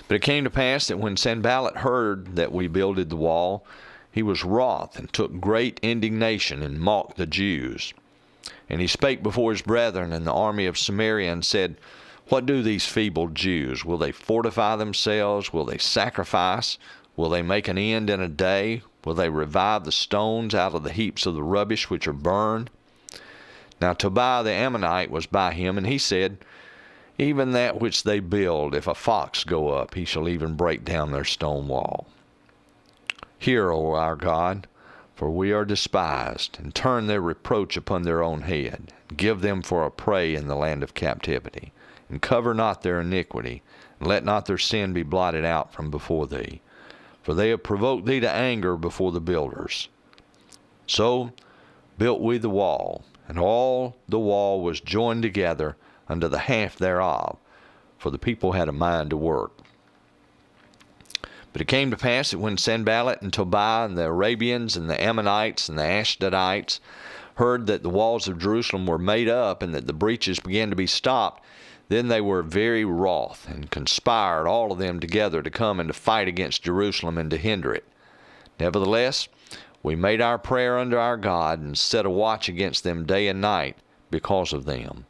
But it came to pass that when Sanballat heard that we builded the wall, he was wroth, and took great indignation, and mocked the Jews. And he spake before his brethren and the army of Samaria, and said, What do these feeble Jews? Will they fortify themselves? Will they sacrifice? Will they make an end in a day? Will they revive the stones out of the heaps of the rubbish which are burned? Now Tobiah the Ammonite was by him, and he said, Even that which they build, if a fox go up, he shall even break down their stone wall. Hear, O our God, for we are despised, and turn their reproach upon their own head. Give them for a prey in the land of captivity, and cover not their iniquity, and let not their sin be blotted out from before thee. For they have provoked thee to anger before the builders. So built we the wall, and all the wall was joined together unto the half thereof, for the people had a mind to work. But it came to pass that when Sanballat and Tobiah and the Arabians and the Ammonites and the Ashdodites heard that the walls of Jerusalem were made up, and that the breaches began to be stopped, then they were very wroth, and conspired all of them together to come and to fight against Jerusalem and to hinder it. Nevertheless, we made our prayer unto our God, and set a watch against them day and night because of them.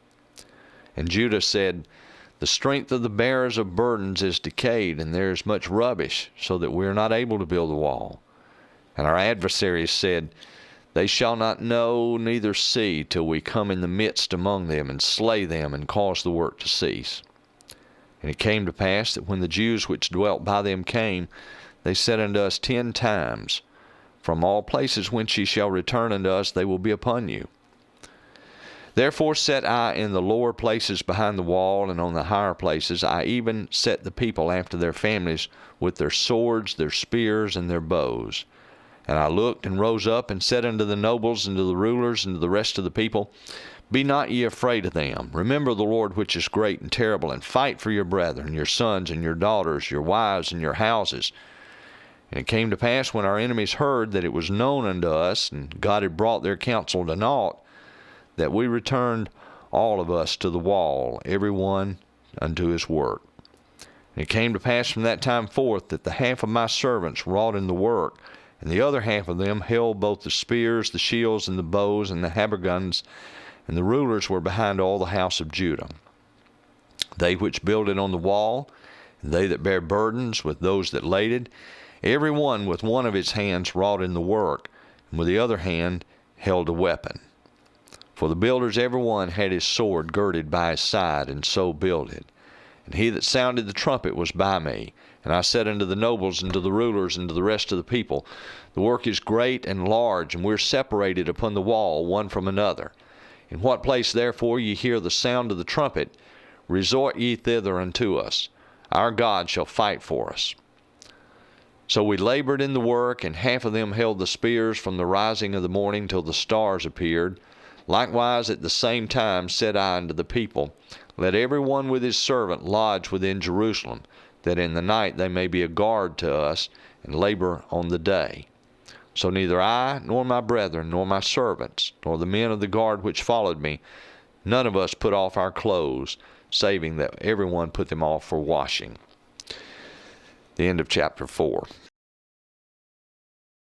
And Judah said, The strength of the bearers of burdens is decayed, and there is much rubbish, so that we are not able to build the wall. And our adversaries said, They shall not know neither see till we come in the midst among them, and slay them, and cause the work to cease. And it came to pass that when the Jews which dwelt by them came, they said unto us 10 times, From all places whence ye shall return unto us, they will be upon you. Therefore set I in the lower places behind the wall, and on the higher places I even set the people after their families, with their swords, their spears, and their bows. And I looked and rose up, and said unto the nobles, and to the rulers, and to the rest of the people, Be not ye afraid of them. Remember the Lord which is great and terrible, and fight for your brethren, your sons and your daughters, your wives and your houses. And it came to pass, when our enemies heard that it was known unto us, and God had brought their counsel to naught, that we returned all of us to the wall, every one unto his work. And it came to pass from that time forth that the half of my servants wrought in the work, and the other half of them held both the spears, the shields, and the bows, and the habergeons, and the rulers were behind all the house of Judah. They which builded on the wall, and they that bare burdens, with those that laded, every one with one of his hands wrought in the work, and with the other hand held a weapon. For the builders every one had his sword girded by his side, and so builded. And he that sounded the trumpet was by me. And I said unto the nobles, and to the rulers, and to the rest of the people, The work is great and large, and we are separated upon the wall one from another. In what place therefore ye hear the sound of the trumpet, resort ye thither unto us. Our God shall fight for us. So we labored in the work, and half of them held the spears from the rising of the morning till the stars appeared. Likewise at the same time said I unto the people, Let every one with his servant lodge within Jerusalem, that in the night they may be a guard to us, and labor on the day. So neither I, nor my brethren, nor my servants, nor the men of the guard which followed me, none of us put off our clothes, saving that every one put them off for washing. The end of chapter 4.